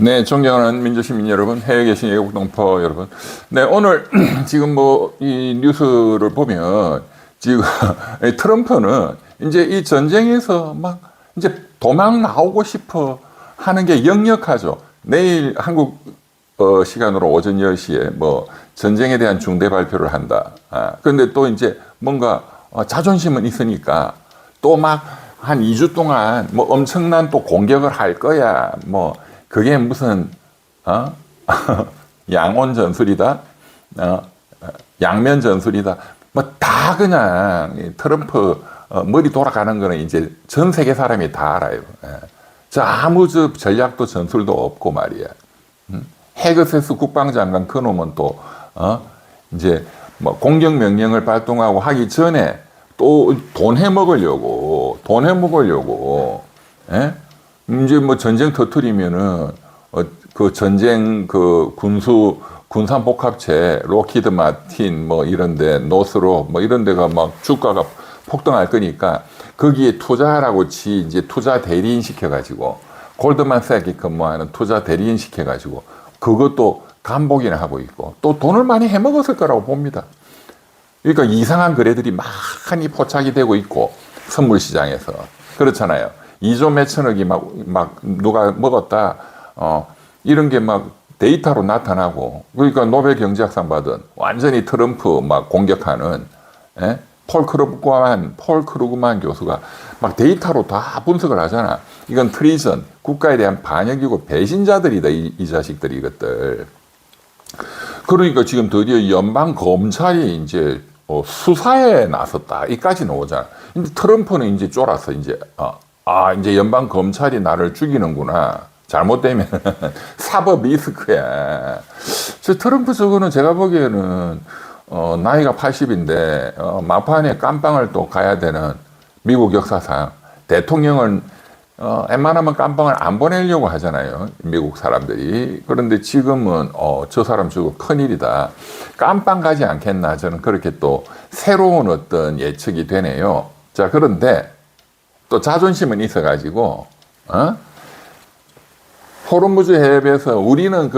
네, 존경하는 민주시민 여러분, 해외에 계신 애국 동포 여러분. 네, 오늘 지금 뭐 이 뉴스를 보면 지금 트럼프는 이제 이 전쟁에서 막 이제 도망 나오고 싶어 하는 게 역력하죠. 내일 한국 시간으로 오전 10시에 뭐 전쟁에 대한 중대 발표를 한다. 그런데 또 이제 뭔가 자존심은 있으니까 또 막 한 2주 동안 뭐 엄청난 또 공격을 할 거야. 뭐 그게 무슨 양온 전술이다, 양면 전술이다. 뭐 다 그냥 트럼프 머리 돌아가는 거는 이제 전 세계 사람이 다 알아요. 저 아무 저 전략도 전술도 없고 말이야. 헤그세스 국방장관 그놈은 또 이제 뭐 공격 명령을 발동하고 하기 전에 또 돈 해먹으려고 이제 뭐 전쟁 터트리면은 그 전쟁 그 군산 복합체 로키드 마틴 뭐 이런데 노스로 뭐 이런 데가 막 주가가 폭등할 거니까 거기에 투자하라고 이제 투자 대리인 시켜가지고 골드만삭이 근무하는 투자 대리인 시켜가지고 그것도 간복이나 하고 있고 또 돈을 많이 해먹었을 거라고 봅니다. 그러니까 이상한 거래들이 많이 포착이 되고 있고 선물 시장에서 그렇잖아요. 2조 몇천억이 막 누가 먹었다. 이런 게 막 데이터로 나타나고 그러니까 노벨 경제학상 받은 완전히 트럼프 막 공격하는 폴 크루그만 교수가 막 데이터로 다 분석을 하잖아. 이건 트리전 국가에 대한 반역이고 배신자들이다 이 자식들이 이것들. 그러니까 지금 드디어 연방 검찰이 이제 수사에 나섰다. 이까지 나오잖아. 근데 트럼프는 이제 쫄았어. 이제 이제 연방 검찰이 나를 죽이는구나. 잘못되면 사법 리스크야. 저 트럼프 저거는 제가 보기에는 나이가 80인데 막판에 깜빵을 또 가야 되는 미국 역사상 대통령은 웬만하면 깜빵을 안 보내려고 하잖아요. 미국 사람들이. 그런데 지금은 저 사람 주고 큰일이다. 깜빵 가지 않겠나. 저는 그렇게 또 새로운 어떤 예측이 되네요. 자, 그런데 또 자존심은 있어가지고 호르무즈 해협에서 우리는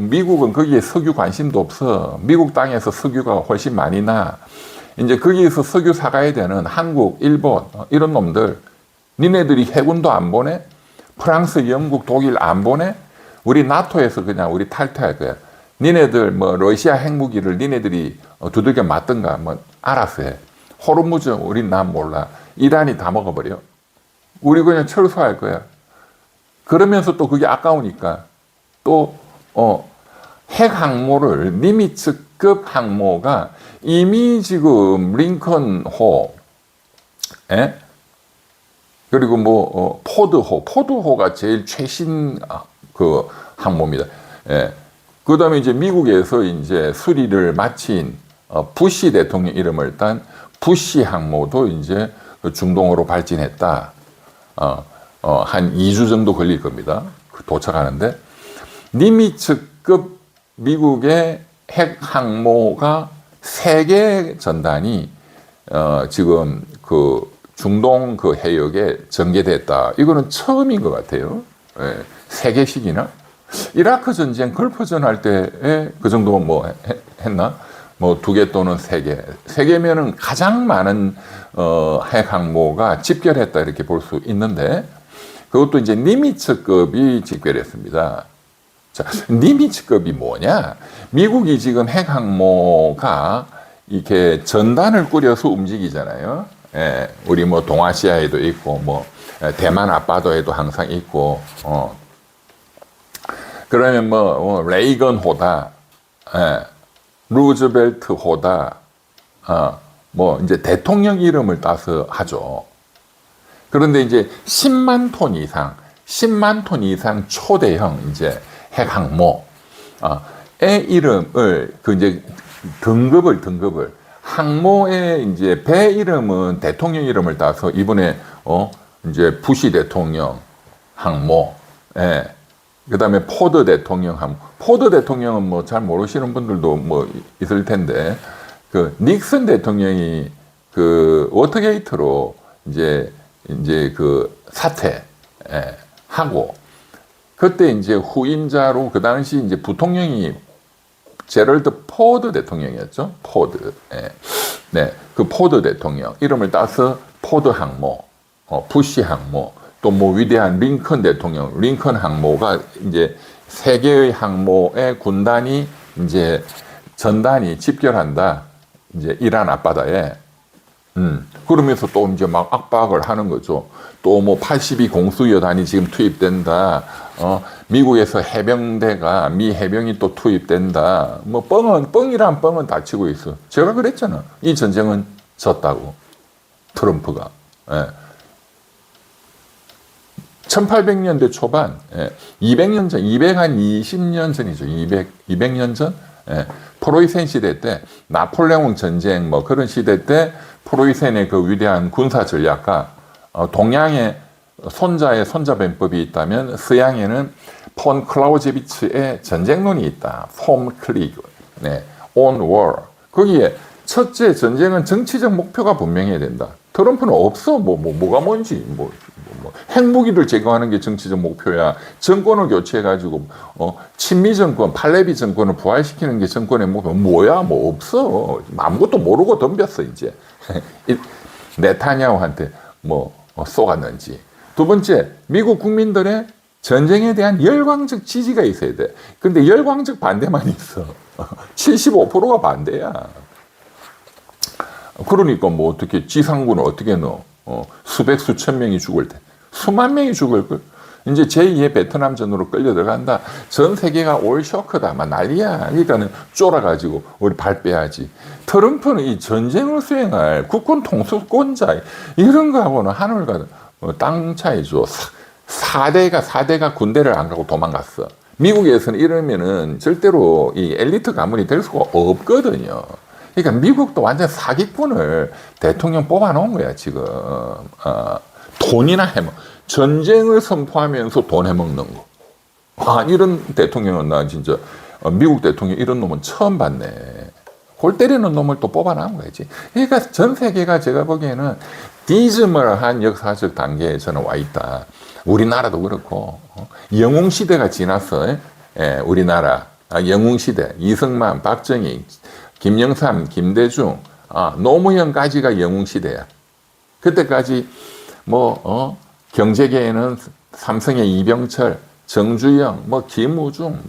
미국은 거기에 석유 관심도 없어. 미국 땅에서 석유가 훨씬 많이 나. 이제 거기에서 석유 사가야 되는 한국, 일본 이런 놈들 니네들이 해군도 안 보내? 프랑스, 영국, 독일 안 보내? 우리 나토에서 그냥 우리 탈퇴할 거야. 니네들 뭐 러시아 핵무기를 니네들이 두들겨 맞든가 뭐 알아서 해. 호르무즈 우린 난 몰라. 이란이 다 먹어버려. 우리 그냥 철수할 거야. 그러면서 또 그게 아까우니까 또 핵 항모를 니미츠급 항모가 이미 지금 링컨호 그리고 뭐 포드호가 제일 최신 그 항모입니다. 그다음에 이제 미국에서 이제 수리를 마친 부시 대통령 이름을 딴 부시 항모도 이제 중동으로 발진했다. 한 2주 정도 걸릴 겁니다. 도착하는데 니미츠급 미국의 핵 항모가 3개 전단이 지금 그 중동 그 해역에 전개됐다. 이거는 처음인 것 같아요. 3개씩이나? 이라크 전쟁, 걸프전 할 때에 그 정도 뭐 했나? 뭐 2개 또는 3개. 3개면은 가장 많은 핵 항모가 집결했다 이렇게 볼 수 있는데 그것도 이제 니미츠급이 집결했습니다. 자, 니미츠급이 뭐냐? 미국이 지금 핵 항모가 이렇게 전단을 꾸려서 움직이잖아요. 우리 뭐 동아시아에도 있고 뭐 대만 앞바다에도 항상 있고 그러면 뭐 레이건 호다, 루즈벨트 호다, 뭐 이제 대통령 이름을 따서 하죠. 그런데 이제 10만 톤 이상 초대형 이제 핵 항모의 이름을 이제 등급을 항모의 이제 배 이름은 대통령 이름을 따서 이번에 이제 부시 대통령 항모, 그다음에 포드 대통령 항모. 포드 대통령은 뭐 잘 모르시는 분들도 뭐 있을 텐데 그 닉슨 대통령이 그 워터게이트로 이제 그 사퇴하고 그때 이제 후임자로 그 당시 이제 부통령이 제럴드 포드 대통령이었죠. 포드. 예. 네. 그 포드 대통령. 이름을 따서 포드 항모, 부시 항모, 또 뭐 위대한 링컨 대통령, 링컨 항모가 이제 세 개의 항모의 군단이 이제 전단이 집결한다. 이제 이란 앞바다에. 그러면서 또 이제 막 압박을 하는 거죠. 또 뭐 82 공수여단이 지금 투입된다. 미국에서 해병대가, 미 해병이 또 투입된다. 뭐 뻥이란 뻥은 다 치고 있어. 제가 그랬잖아. 이 전쟁은 졌다고. 트럼프가. 예. 1800년대 초반, 200년 전, 220년 전이죠. 200년 전? 예. 프로이센 시대 때, 나폴레옹 전쟁, 뭐 그런 시대 때, 프로이센의 그 위대한 군사 전략가, 동양에 손자의 손자변법이 있다면, 서양에는 폰 클라우제비츠의 전쟁론이 있다. 폼 클리그, 네. on war. 거기에 첫째, 전쟁은 정치적 목표가 분명해야 된다. 트럼프는 없어. 뭐가 뭔지. 핵무기를 제거하는 게 정치적 목표야. 정권을 교체해가지고, 친미 정권, 팔레비 정권을 부활시키는 게 정권의 목표. 뭐야? 뭐 없어. 아무것도 모르고 덤볐어, 이제. 네타냐후한테 쏘았는지. 두 번째, 미국 국민들의 전쟁에 대한 열광적 지지가 있어야 돼. 근데 열광적 반대만 있어. 75%가 반대야. 그러니까 뭐 어떻게 지상군을 어떻게 넣어? 수백 수천 명이 죽을 때, 수만 명이 죽을 걸. 이제 제2의 베트남전으로 끌려 들어간다. 전 세계가 올 쇼크다. 막 난리야. 그러니까는 쫄아가지고 우리 발 빼야지. 트럼프는 이 전쟁을 수행할 국군 통수권자 이런 거하고는 하늘과 땅 차이죠. 4대가 군대를 안 가고 도망갔어. 미국에서는 이러면은 절대로 이 엘리트 가문이 될 수가 없거든요. 그러니까 미국도 완전 사기꾼을 대통령 뽑아놓은 거야, 지금. 돈이나 해먹. 전쟁을 선포하면서 돈 해먹는 거. 이런 대통령은 나 진짜, 미국 대통령 이런 놈은 처음 봤네. 골 때리는 놈을 또 뽑아놓은 거지. 그러니까 전 세계가 제가 보기에는 디즈멀한 역사적 단계에 저는 와 있다. 우리나라도 그렇고, 영웅시대가 지났어. 예, 우리나라. 영웅시대. 이승만, 박정희, 김영삼, 김대중, 노무현까지가 영웅시대야. 그때까지 경제계에는 삼성의 이병철, 정주영, 김우중,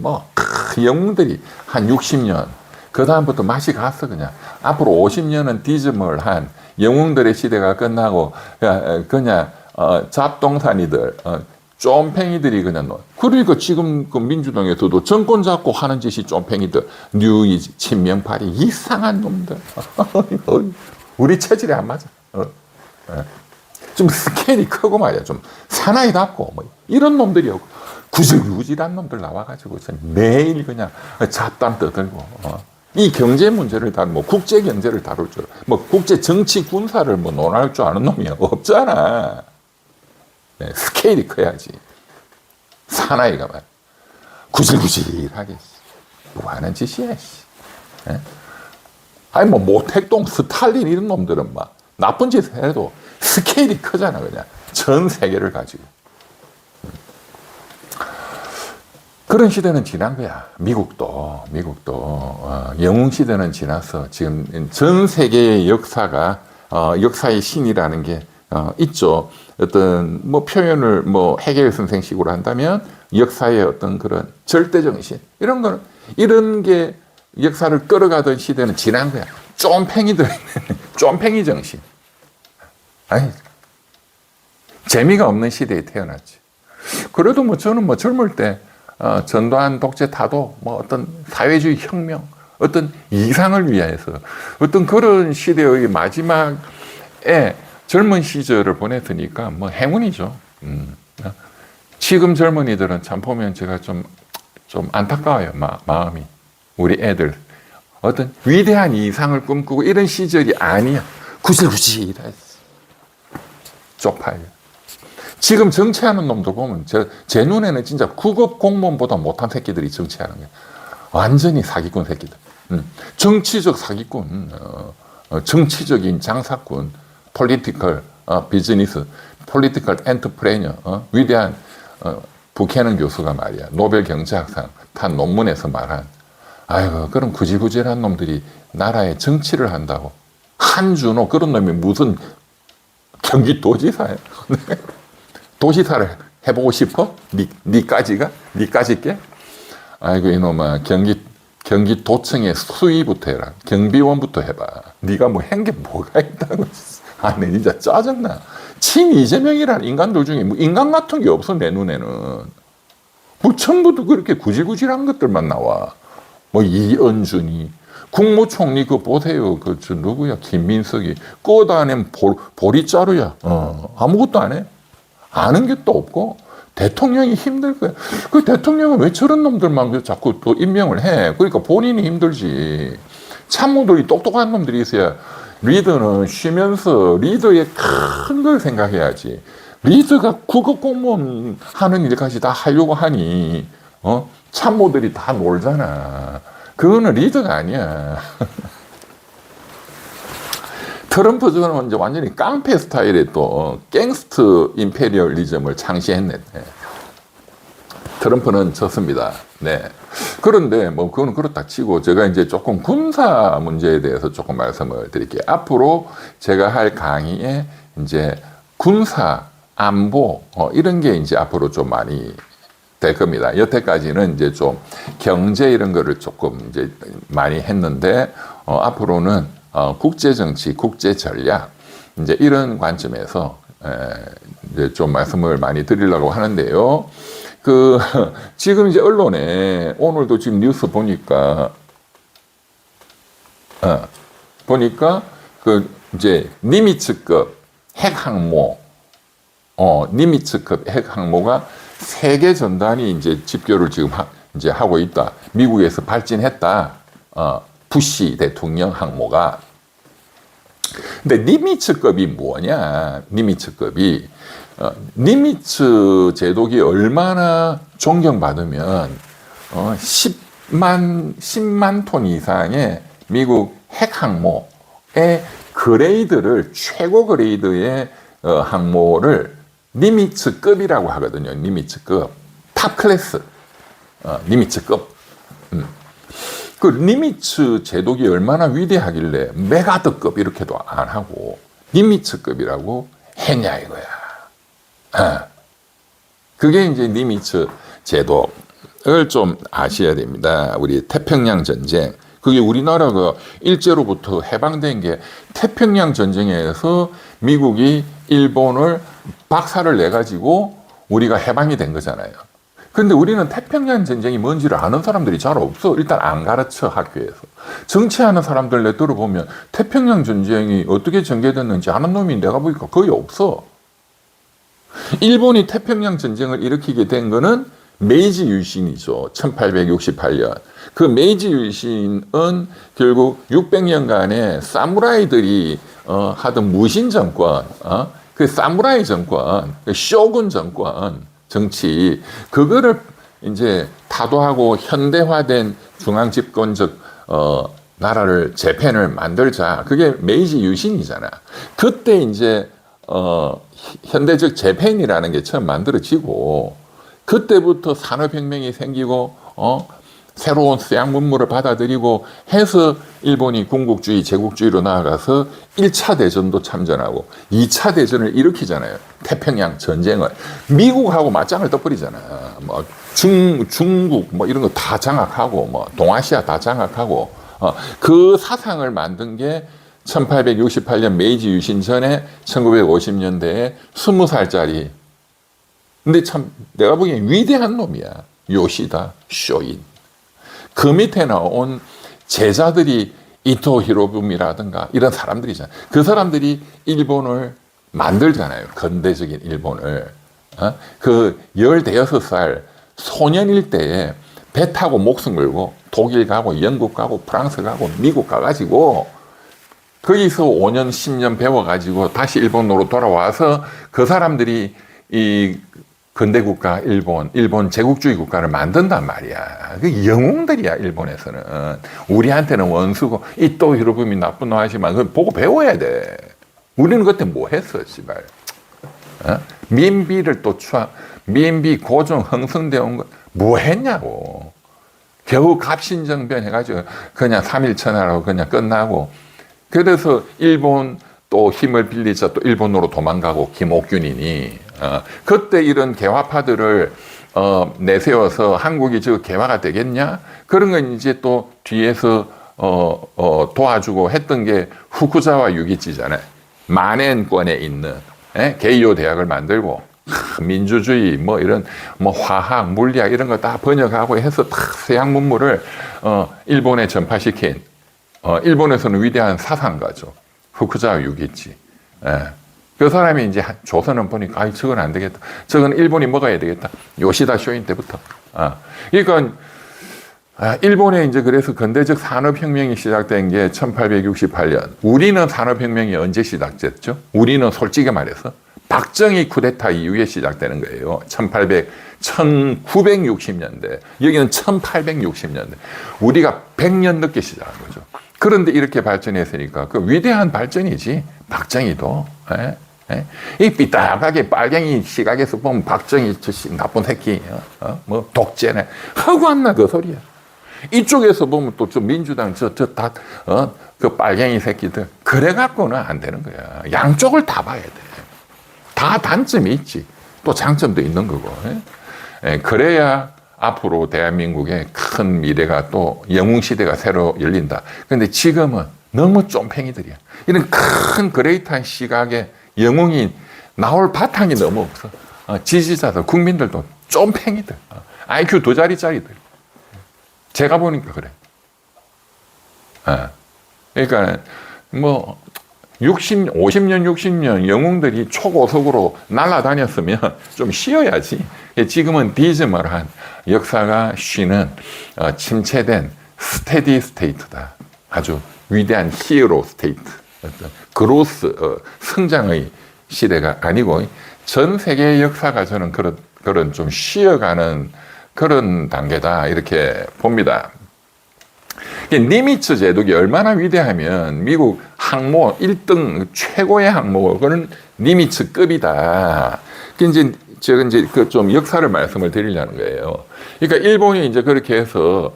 영웅들이 한 60년. 그 다음부터 맛이 갔어, 그냥. 앞으로 50년은 디즈멀한 영웅들의 시대가 끝나고, 그냥, 잡동사니들, 쫌팽이들이 그냥 그러니까 지금 그 민주당에서도 정권 잡고 하는 짓이 쫌팽이들, 뉴이지, 친명파리, 이상한 놈들. 우리 체질에 안 맞아. 좀 스케일이 크고 말이야. 좀 사나이답고, 이런 놈들이요. 구질구질한 놈들 나와가지고 매일 그냥 잡담 떠들고, 이 경제 문제를 다루고, 국제 경제를 다룰 줄, 국제 정치 군사를 논할 줄 아는 놈이 없잖아. 네, 스케일이 커야지. 사나이가 말. 구질구질하게. 뭐 하는 짓이야, 씨. 네? 아니, 모택동, 스탈린 이런 놈들은 막 나쁜 짓을 해도 스케일이 크잖아, 그냥. 전 세계를 가지고. 그런 시대는 지난 거야. 미국도, 영웅 시대는 지나서 지금 전 세계의 역사가, 역사의 신이라는 게, 있죠. 어떤, 표현을 해겔 선생식으로 한다면, 역사의 어떤 그런 절대정신. 이런 게 역사를 끌어가던 시대는 지난 거야. 쫌팽이들, 쫌팽이 정신. 아니, 재미가 없는 시대에 태어났지. 그래도 저는 젊을 때, 전두환 독재 타도, 어떤 사회주의 혁명, 어떤 이상을 위해서, 어떤 그런 시대의 마지막에 젊은 시절을 보냈으니까 행운이죠. 지금 젊은이들은 참 보면 제가 좀 안타까워요. 마음이. 우리 애들. 어떤 위대한 이상을 꿈꾸고 이런 시절이 아니야. 구질구질해. 쪽팔려. 지금 정치하는 놈들 보면 제 눈에는 진짜 9급 공무원보다 못한 새끼들이 정치하는 거야. 완전히 사기꾼 새끼들. 정치적 사기꾼, 정치적인 장사꾼, 폴리티컬 비즈니스, 폴리티컬 엔터프레이너, 위대한 부캐넌 교수가 말이야, 노벨 경제학상 탄 논문에서 말한, 아이고, 그럼 구질구질한 놈들이 나라의 정치를 한다고. 한준호, 그런 놈이 무슨 경기도지사야. 도지사를 해보고 싶어? 니까지게? 아이고, 이놈아, 경기도청의 수위부터 해라. 경비원부터 해봐. 네가 뭐 한 게 뭐가 있다고. 아, 내 진짜 짜증나. 친 이재명이라는 인간들 중에 뭐 인간 같은 게 없어, 내 눈에는. 뭐 전부도 그렇게 구질구질한 것들만 나와. 뭐 이은준이, 국무총리 그거 보세요. 저 누구야? 김민석이. 그거 안 하면 보리자루야. 아무것도 안 해. 아는 게 또 없고. 대통령이 힘들 거야. 그 대통령은 왜 저런 놈들만 자꾸 또 임명을 해? 그러니까 본인이 힘들지. 참모들이 똑똑한 놈들이 있어야 리더는 쉬면서 리더의 큰 걸 생각해야지. 리더가 국어 공무원 하는 일까지 다 하려고 하니, 참모들이 다 놀잖아. 그거는 리더가 아니야. 트럼프는 이제 완전히 깡패 스타일의 또 갱스터 임페리얼리즘을 창시했네. 트럼프는 졌습니다. 네. 그런데 뭐 그거는 그렇다 치고 제가 이제 조금 군사 문제에 대해서 조금 말씀을 드릴게요. 앞으로 제가 할 강의에 이제 군사 안보 이런 게 이제 앞으로 좀 많이 될 겁니다. 여태까지는 이제 좀 경제 이런 거를 조금 이제 많이 했는데 앞으로는 국제 정치, 국제 전략 이제 이런 관점에서 이제 좀 말씀을 많이 드리려고 하는데요. 지금 이제 언론에 오늘도 지금 뉴스 보니까 이제 니미츠급 핵항모, 니미츠급 핵항모가 세계 전단이 이제 집결을 지금 이제 하고 있다. 미국에서 발진했다. 부시 대통령 항모가. 근데 니미츠급이 뭐냐? 니미츠급이 니미츠 제독이 얼마나 존경받으면 10만 톤 이상의 미국 핵항모의 그레이드를 최고 그레이드의 항모를 니미츠급이라고 하거든요. 니미츠급, 탑 클래스, 니미츠급. 그 니미츠 제독이 얼마나 위대하길래 메가드급 이렇게도 안 하고 니미츠급이라고 했냐 이거야. 그게 이제 니미츠 제독을 좀 아셔야 됩니다. 우리 태평양 전쟁. 그게 우리나라가 일제로부터 해방된 게 태평양 전쟁에서 미국이 일본을 박살을 내가지고 우리가 해방이 된 거잖아요. 근데 우리는 태평양 전쟁이 뭔지를 아는 사람들이 잘 없어. 일단 안 가르쳐, 학교에서. 정치하는 사람들 내 들어보면 태평양 전쟁이 어떻게 전개됐는지 아는 놈이 내가 보니까 거의 없어. 일본이 태평양 전쟁을 일으키게 된 거는 메이지 유신이죠. 1868년. 그 메이지 유신은 결국 600년간의 사무라이들이 하던 무신 정권, 그 사무라이 정권, 그 쇼군 정권, 정치, 그거를 이제 타도하고 현대화된 중앙집권적 나라를 재팬을 만들자. 그게 메이지 유신이잖아. 그때 이제 현대적 재팬이라는 게 처음 만들어지고 그때부터 산업혁명이 생기고 새로운 서양 문물을 받아들이고 해서 일본이 군국주의, 제국주의로 나아가서 1차 대전도 참전하고 2차 대전을 일으키잖아요. 태평양 전쟁을. 미국하고 맞짱을 떠버리잖아. 뭐 중국 뭐 이런 거 다 장악하고 뭐 동아시아 다 장악하고 그 사상을 만든 게 1868년 메이지 유신 전에 1950년대에 20살짜리. 근데 참 내가 보기엔 위대한 놈이야. 요시다 쇼인. 그 밑에 나온 제자들이 이토 히로부미라든가 이런 사람들이잖아요. 그 사람들이 일본을 만들잖아요. 근대적인 일본을. 그 16살 소년일 때에 배 타고 목숨 걸고 독일 가고 영국 가고 프랑스 가고 미국 가가지고 거기서 5년 10년 배워가지고 다시 일본으로 돌아와서 그 사람들이 이 근대국가 일본 제국주의 국가를 만든단 말이야. 그 영웅들이야, 일본에서는. 우리한테는 원수고, 이또 히로부미 나쁜 놈 하지만, 그걸 보고 배워야 돼. 우리는 그때 뭐 했어, 씨발. 민비를 또 민비 고종 흥성되어 온 거 뭐 했냐고. 겨우 갑신정변 해가지고 그냥 3일 천하라고 그냥 끝나고, 그래서 일본 또 힘을 빌리자 또 일본으로 도망가고 김옥균이니, 그때 이런 개화파들을 내세워서 한국이 저 개화가 되겠냐? 그런 건 이제 또 뒤에서 도와주고 했던 게 후쿠자와 유기치잖아요. 만엔권에 있는 게이오 대학을 만들고 민주주의 뭐 이런 뭐 화학, 물리학 이런 거 다 번역하고 해서 딱 서양 문물을 일본에 전파시킨 일본에서는 위대한 사상가죠. 후쿠자와 유기치. 그 사람이 이제 조선은 보니까 아, 저건 안 되겠다. 저건 일본이 먹어야 되겠다. 요시다 쇼인 때부터. 그러니까 일본에 이제 그래서 근대적 산업혁명이 시작된 게 1868년. 우리는 산업혁명이 언제 시작됐죠? 우리는 솔직히 말해서 박정희 쿠데타 이후에 시작되는 거예요. 1960년대. 여기는 1860년대. 우리가 100년 늦게 시작한 거죠. 그런데 이렇게 발전했으니까 그 위대한 발전이지. 박정희도. 이 삐딱하게 빨갱이 시각에서 보면 박정희 저 나쁜 새끼, 뭐 독재네 하고 왔나 그 소리야. 이쪽에서 보면 또 저 민주당 그 빨갱이 새끼들 그래 갖고는 안 되는 거야. 양쪽을 다 봐야 돼. 다 단점이 있지. 또 장점도 있는 거고. 그래야 앞으로 대한민국의 큰 미래가 또 영웅시대가 새로 열린다. 그런데 지금은 너무 쫌팽이들이야. 이런 큰 그레이트한 시각에 영웅이 나올 바탕이 너무 없어. 지지자들, 국민들도 쫌팽이들. IQ 2자리짜리들. 제가 보니까 그래. 그러니까 뭐 50년, 60년 영웅들이 초고속으로 날아다녔으면 좀 쉬어야지. 지금은 디즈멀한 역사가 쉬는 침체된 스테디 스테이트다. 아주 위대한 히어로 스테이트. 그로스, 성장의 시대가 아니고 전 세계의 역사가 저는 그런 좀 쉬어가는 그런 단계다. 이렇게 봅니다. 니미츠 제독이 얼마나 위대하면 미국 항모 1등 최고의 항모는 니미츠급이다. 이제 제가 이제 그 좀 역사를 말씀을 드리려는 거예요. 그러니까 일본이 이제 그렇게 해서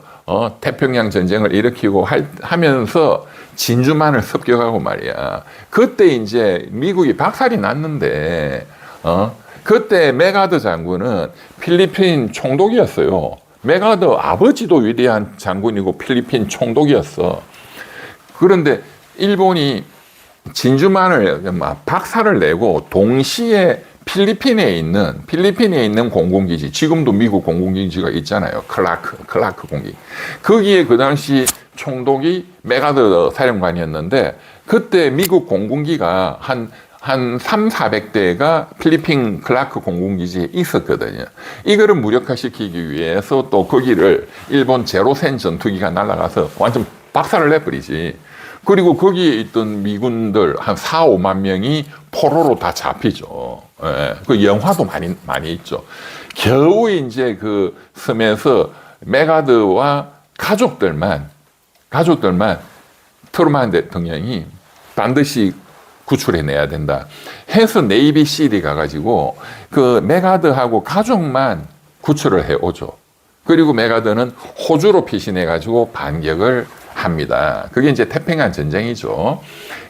태평양 전쟁을 일으키고 하면서 진주만을 습격하고 말이야. 그때 이제 미국이 박살이 났는데 그때 메가드 장군은 필리핀 총독이었어요. 메가드 아버지도 위대한 장군이고 필리핀 총독이었어. 그런데 일본이 진주만을 박살을 내고 동시에 필리핀에 있는 공군기지, 지금도 미국 공군기지가 있잖아요. 클라크 공기. 거기에 그 당시 총독이 메가드 사령관이었는데 그때 미국 공군기가 한 300~400대가 필리핀 클라크 공군기지에 있었거든요. 이거를 무력화시키기 위해서 또 거기를 일본 제로센 전투기가 날아가서 완전 박살을 내버리지. 그리고 거기에 있던 미군들 한 4~5만 명이 포로로 다 잡히죠. 그 영화도 많이 있죠. 겨우 이제 그 섬에서 메가드와 가족들만 트루만 대통령이 반드시 구출해내야 된다 해서 네이비실이 가가지고 그 메가드하고 가족만 구출을 해오죠. 그리고 메가드는 호주로 피신해가지고 반격을 합니다. 그게 이제 태평양 전쟁이죠.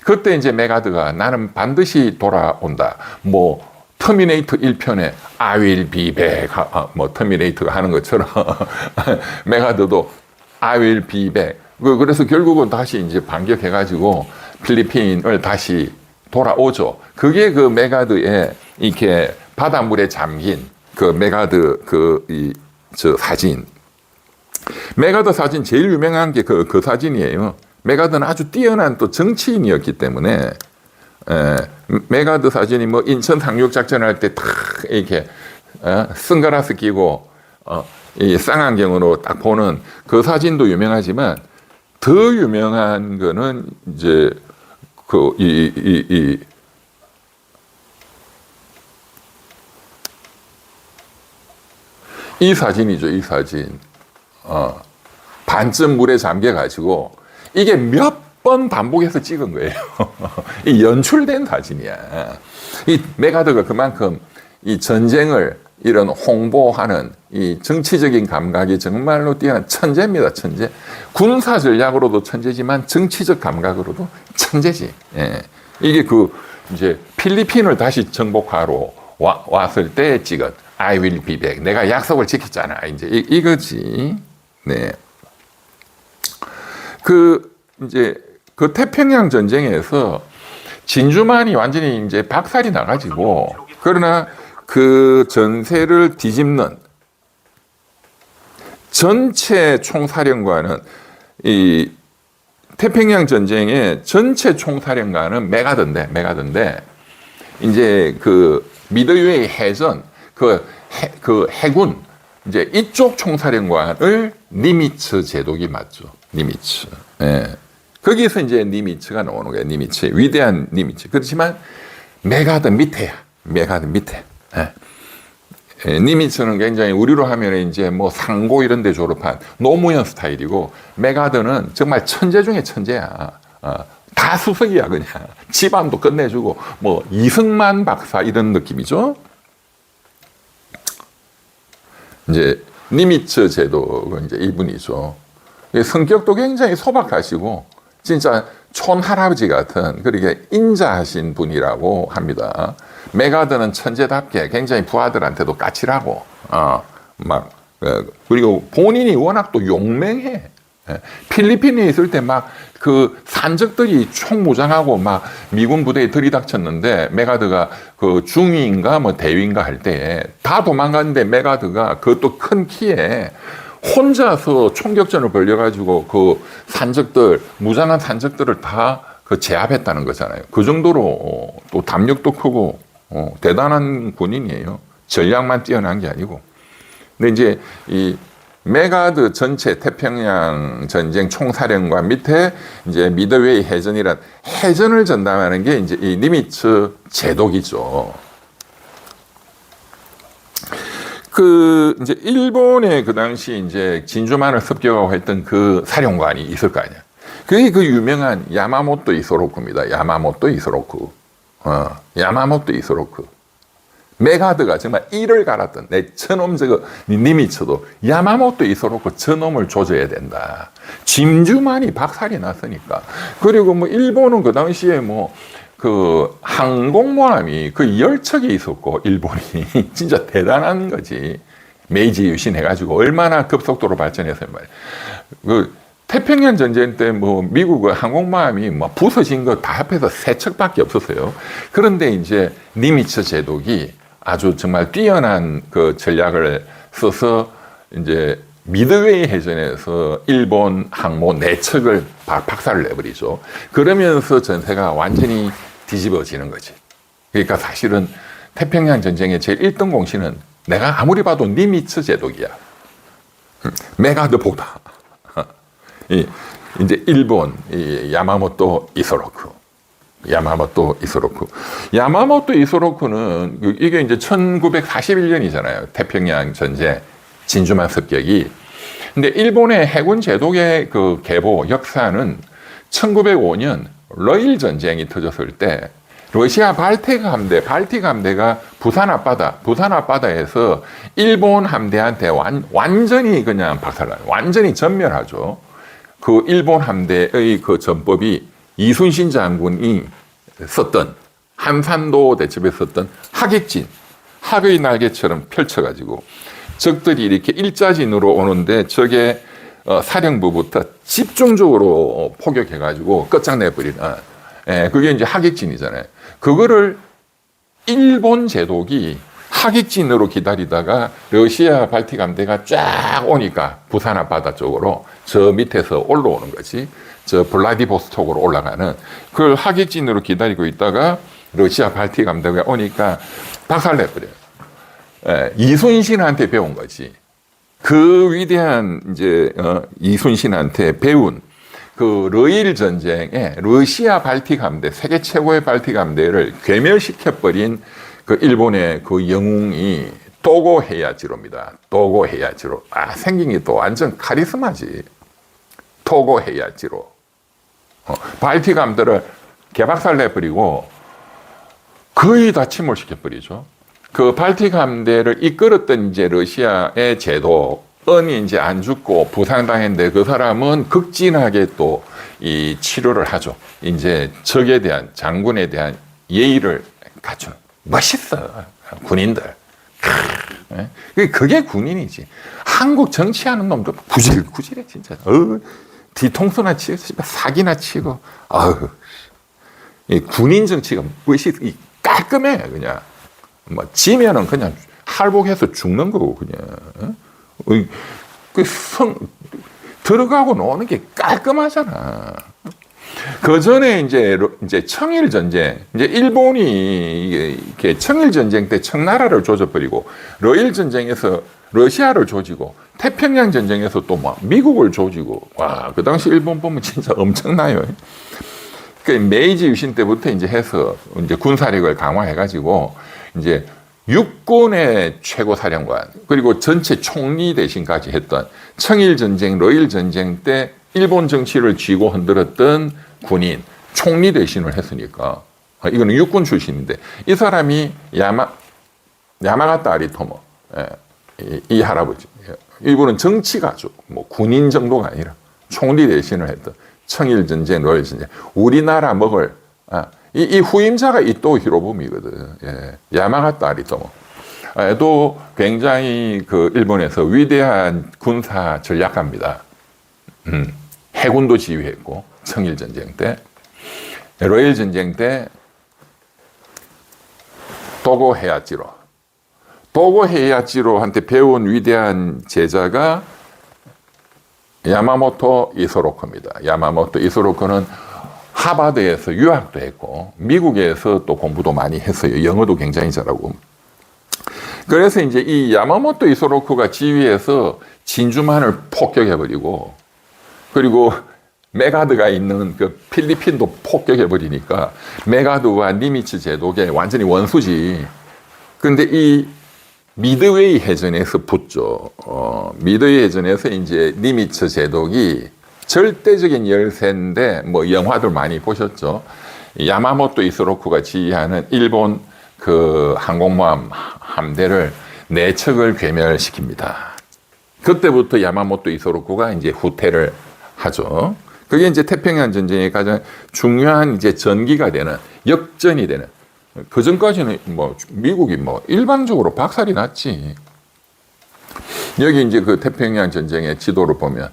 그때 이제 메가드가 나는 반드시 돌아온다. 뭐 터미네이터 1편에 I will be back 뭐 터미네이터가 하는 것처럼 메가드도 I will be back. 그래서 결국은 다시 이제 반격해가지고 필리핀을 다시 돌아오죠. 그게 그 메가드의 이렇게 바닷물에 잠긴 그 메가드 저 사진. 메가드 사진 제일 유명한 게 그 사진이에요. 메가드는 아주 뛰어난 또 정치인이었기 때문에 메가드 사진이 뭐 인천 상륙 작전할 때 탁 이렇게 선글라스 끼고 이 쌍안경으로 딱 보는 그 사진도 유명하지만 더 유명한 거는 이제 이 사진이죠. 이 사진. 반쯤 물에 잠겨가지고 이게 몇 번 반복해서 찍은 거예요. 이 연출된 사진이야. 이 메가드가 그만큼 이 전쟁을 이런 홍보하는 이 정치적인 감각이 정말로 뛰어난 천재입니다. 천재. 군사 전략으로도 천재지만 정치적 감각으로도 천재지. 예. 이게 이제 필리핀을 다시 정복하러 왔을 때 찍은 I will be back. 내가 약속을 지켰잖아. 이제 이거지. 네. 이제 그 태평양 전쟁에서 진주만이 완전히 이제 박살이 나가지고, 그러나 그 전세를 뒤집는 전체 총사령관은 이 태평양 전쟁의 전체 총사령관은 메가드인데 이제 그 미드웨이 해전 그 해군 이제 이쪽 총사령관을 니미츠 제독이 맞죠. 니미츠. 예. 거기서 이제 니미츠가 나오는 거예요. 니미츠. 위대한 니미츠. 그렇지만 메가드 밑에야. 메가드 밑에. 예. 예, 니미츠는 굉장히 우리로 하면 이제 뭐 상고 이런 데 졸업한 노무현 스타일이고, 메가드는 정말 천재 중에 천재야. 다 수석이야, 그냥. 집안도 끝내주고, 뭐, 이승만 박사 이런 느낌이죠. 이제, 니미츠 제독은 이제 이분이죠. 성격도 굉장히 소박하시고, 진짜 촌할아버지 같은, 그렇게 인자하신 분이라고 합니다. 메가드는 천재답게 굉장히 부하들한테도 까칠하고, 그리고 본인이 워낙 또 용맹해. 필리핀에 있을 때 막 그 산적들이 총무장하고 막 미군 부대에 들이닥쳤는데, 메가드가 그 중위인가 뭐 대위인가 할 때 다 도망갔는데, 메가드가 그것도 큰 키에 혼자서 총격전을 벌여가지고 그 산적들, 무장한 산적들을 다 그 제압했다는 거잖아요. 그 정도로 또 담력도 크고 대단한 군인이에요. 전략만 뛰어난 게 아니고. 근데 이제 이 메가드 전체 태평양 전쟁 총사령관 밑에 이제 미드웨이 해전이란 해전을 전담하는 게 이제 이 니미츠 제독이죠. 이제 일본의 그 당시 이제 진주만을 습격하고 했던 그 사령관이 있을 거 아니야. 그게 그 유명한 야마모토 이소로쿠입니다. 야마모토 이소로쿠. 야마모토 이소로쿠. 메가드가 정말 이를 갈았던 내 저놈 니미츠도 야마모토 이소로쿠 저놈을 조져야 된다. 진주만이 박살이 났으니까. 그리고 뭐 일본은 그 당시에 뭐 그 항공모함이 그 10척이 있었고, 일본이 진짜 대단한 거지. 메이지 유신 해가지고 얼마나 급속도로 발전했어요 말이야. 그 태평양 전쟁 때 뭐 미국의 항공모함이 뭐 부서진 거 다 합해서 3척밖에 없었어요. 그런데 이제 니미츠 제독이 아주 정말 뛰어난 그 전략을 써서 이제 미드웨이 해전에서 일본 항모 4척을 박살을 내버리죠. 그러면서 전세가 완전히 뒤집어지는 거지. 그러니까 사실은 태평양 전쟁의 제일 1등 공신은 내가 아무리 봐도 니미츠 제독이야. 메가드보다. 이제 일본 야마모토 이소로쿠. 야마모토 이소로쿠는 이게 이제 1941년이잖아요. 태평양 전쟁 진주만 습격이. 근데 일본의 해군 제독의 그 계보 역사는 1905년 러일 전쟁이 터졌을 때 러시아 발틱 함대가 부산 앞바다에서 일본 함대한테 완전히 그냥 박살나요. 완전히 전멸하죠. 그 일본 함대의 그 전법이 이순신 장군이 썼던, 한산도 대첩에 썼던 하객진, 학의 날개처럼 펼쳐가지고 적들이 이렇게 일자진으로 오는데 적의 사령부부터 집중적으로 포격해가지고 끝장내버리는, 그게 이제 하객진이잖아요. 그거를 일본 제독이 하객진으로 기다리다가 러시아 발틱 함대가 쫙 오니까 부산 앞바다 쪽으로 저 밑에서 올라오는 거지. 저 블라디보스톡으로 올라가는 그걸 하객진으로 기다리고 있다가 러시아 발틱 함대가 오니까 박살내버려요. 이순신한테 배운 거지. 그 위대한 이제 이순신한테 배운 그 러일 전쟁에 러시아 발틱 함대, 세계 최고의 발틱 함대를 괴멸시켜버린 그 일본의 그 영웅이 도고 헤야지로입니다. 도고 헤야지로. 생긴 게 또 완전 카리스마지. 도고 헤야지로. 발틱 함대를 개박살 내버리고 거의 다 침몰시켜버리죠. 그 발틱 함대를 이끌었던 이제 러시아의 제도원이 이제 안 죽고 부상당했는데 그 사람은 극진하게 또 이 치료를 하죠. 이제 적에 대한 장군에 대한 예의를 갖추는 멋있어 군인들. 그게 군인이지. 한국 정치하는 놈도 구질구질해 진짜. 뒤통수나 치고 사기나 치고. 이 군인 정치가 깔끔해 그냥. 뭐 지면은 그냥 할복해서 죽는 거고 그냥. 들어가고 노는 게 깔끔하잖아. 그 전에 이제 청일 전쟁, 이제 일본이 이렇게 청일 전쟁 때 청나라를 조져버리고, 러일 전쟁에서 러시아를 조지고, 태평양 전쟁에서 또 막 미국을 조지고, 와, 그 당시 일본 보면 진짜 엄청나요. 그 메이지 유신 때부터 이제 해서 이제 군사력을 강화해가지고, 이제 육군의 최고 사령관, 그리고 전체 총리 대신까지 했던 청일 전쟁, 러일 전쟁 때 일본 정치를 쥐고 흔들었던 군인, 총리 대신을 했으니까, 이거는 육군 출신인데, 이 사람이 야마가타 아리토모, 이 할아버지. 이분은 정치가죠. 뭐 군인 정도가 아니라 총리 대신을 했던 청일 전쟁, 러일 전쟁. 우리나라 먹을, 이 후임자가 이토 히로부미거든. 야마가타 아리토모. 또 굉장히 그 일본에서 위대한 군사 전략가입니다. 해군도 지휘했고, 청일 전쟁 때, 러일 전쟁 때, 도고 헤야지로한테 배운 위대한 제자가 야마모토 이소로코입니다. 야마모토 이소로코는 하버드에서 유학도 했고, 미국에서 또 공부도 많이 했어요. 영어도 굉장히 잘하고. 그래서 이제 이 야마모토 이소로코가 지휘해서 진주만을 폭격해버리고, 그리고 메가드가 있는 그 필리핀도 폭격해버리니까 메가드와 니미츠 제독의 완전히 원수지. 근데 이 미드웨이 해전에서 붙죠. 미드웨이 해전에서 이제 니미츠 제독이 절대적인 열세인데, 뭐 영화들 많이 보셨죠. 야마모토 이소로쿠가 지휘하는 일본 그 항공모함 함대를 4척을 괴멸시킵니다. 그때부터 야마모토 이소로쿠가 이제 후퇴를 하죠. 그게 이제 태평양 전쟁의 가장 중요한 이제 전기가 되는, 역전이 되는. 그 전까지는 뭐 미국이 뭐 일반적으로 박살이 났지. 여기 이제 그 태평양 전쟁의 지도를 보면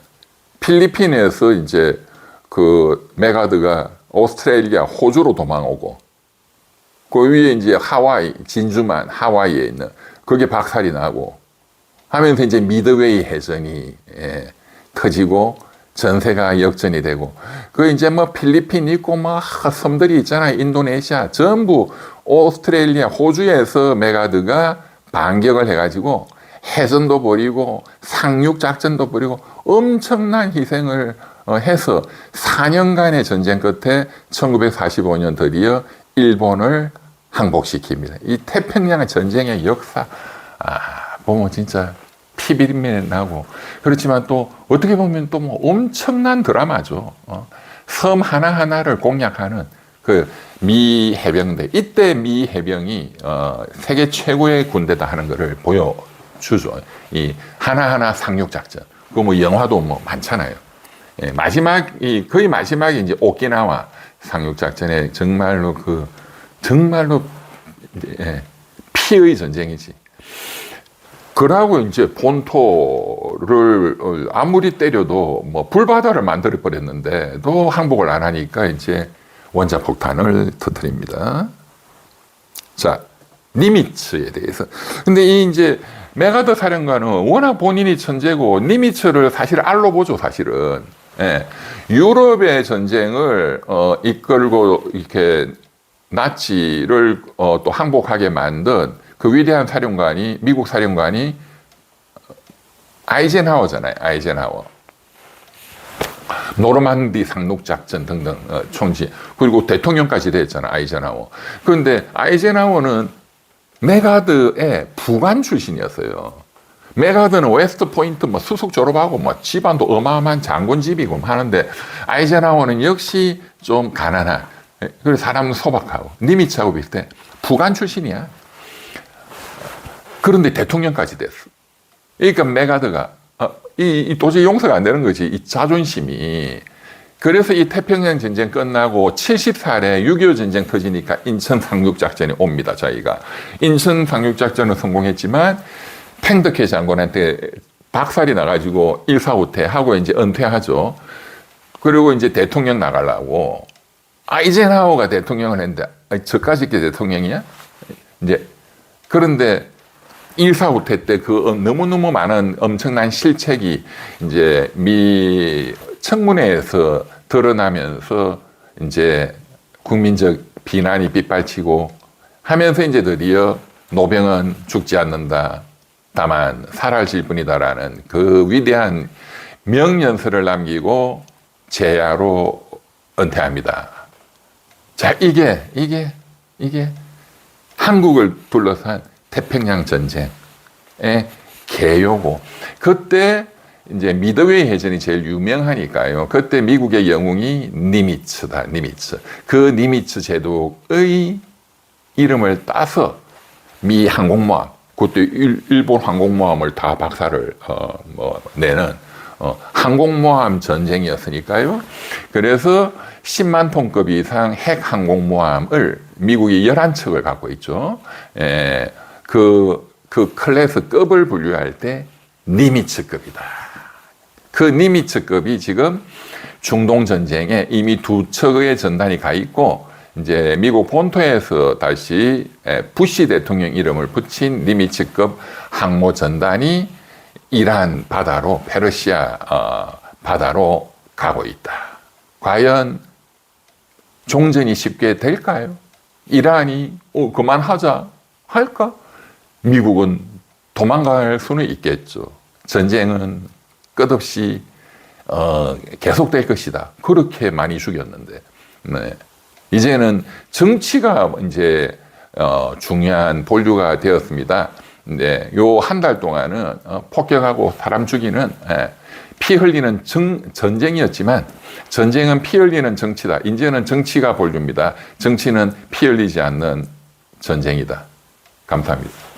필리핀에서 이제 그 메가드가 오스트레일리아, 호주로 도망오고, 그 위에 이제 하와이, 진주만, 하와이에 있는 그게 박살이 나고 하면서 이제 미드웨이 해전이 터지고 전세가 역전이 되고, 그 이제 뭐 필리핀 있고 뭐 섬들이 있잖아요. 인도네시아 전부 오스트레일리아, 호주에서 메가드가 반격을 해가지고 해전도 벌이고 상륙 작전도 벌이고 엄청난 희생을 해서 4년간의 전쟁 끝에 1945년 드디어 일본을 항복시킵니다. 이 태평양 전쟁의 역사, 보면 진짜 피비린내 나고, 그렇지만 또 어떻게 보면 또 뭐 엄청난 드라마죠. 섬 하나하나를 공략하는 그 미 해병대, 이때 미 해병이 세계 최고의 군대다 하는 것을 보여주죠. 이 하나하나 상륙 작전. 그 뭐 영화도 뭐 많잖아요. 거의 마지막이 이제 오키나와 상륙 작전에 정말로 피의 전쟁이지. 그러고 이제 본토를 아무리 때려도 뭐 불바다를 만들어 버렸는데 또 항복을 안 하니까 이제 원자폭탄을 터뜨립니다. 자, 니미츠에 대해서. 근데 이 이제 메가드 사령관은 워낙 본인이 천재고 니미츠를 사실 알로 보죠, 사실은. 유럽의 전쟁을 이끌고 이렇게 나치를 또 항복하게 만든 그 위대한 사령관이, 미국 사령관이 아이젠하워잖아요. 아이젠하워. 노르만디 상륙작전 등등 총지. 그리고 대통령까지 됐잖아, 아이젠하워. 그런데 아이젠하워는 메가드의 부관 출신이었어요. 메가드는 웨스트 포인트 뭐 수석 졸업하고 뭐 집안도 어마어마한 장군 집이고 하는데, 아이젠하워는 역시 좀 가난한, 그래서 사람은 소박하고, 니미츠하고 비슷해. 부관 출신이야. 그런데 대통령까지 됐어. 그러니까 메가드가 이 도저히 용서가 안 되는 거지. 이 자존심이. 그래서 이 태평양 전쟁 끝나고 70살에 6.25 전쟁 터지니까 인천 상륙작전이 옵니다. 저희가 인천 상륙작전은 성공했지만 팽덕회 장군한테 박살이 나가지고 일사후퇴하고 이제 은퇴하죠. 그리고 이제 대통령 나가려고 아이젠하워가 대통령을 했는데 저까지 게 대통령이야? 이제 그런데 일사후퇴 때 그 너무너무 많은 엄청난 실책이 이제 미 청문회에서 드러나면서 이제 국민적 비난이 빗발치고 하면서 이제 드디어 노병은 죽지 않는다. 다만 사라질 뿐이다라는 그 위대한 명연설을 남기고 제야로 은퇴합니다. 자, 이게 한국을 둘러싼 태평양 전쟁의 개요고, 그때 이제 미드웨이 해전이 제일 유명하니까요. 그때 미국의 영웅이 니미츠다, 니미츠. 그 니미츠 제독의 이름을 따서 미 항공모함, 그때 일본 항공모함을 다 박살을 내는 항공모함 전쟁이었으니까요. 그래서 10만 톤급 이상 핵 항공모함을 미국이 11척을 갖고 있죠. 그 클래스급을 분류할 때 니미츠급이다. 그 니미츠급이 지금 중동 전쟁에 이미 2척의 전단이 가 있고, 이제 미국 본토에서 다시 부시 대통령 이름을 붙인 니미츠급 항모 전단이 이란 바다로, 페르시아 바다로 가고 있다. 과연 종전이 쉽게 될까요? 이란이 그만하자 할까? 미국은 도망갈 수는 있겠죠. 전쟁은 끝없이 계속될 것이다. 그렇게 많이 죽였는데, 네. 이제는 정치가 이제 중요한 본류가 되었습니다. 네, 요 한 달 동안은 폭격하고 사람 죽이는 피 흘리는 전쟁이었지만, 전쟁은 피 흘리는 정치다. 이제는 정치가 본류입니다. 정치는 피 흘리지 않는 전쟁이다. 감사합니다.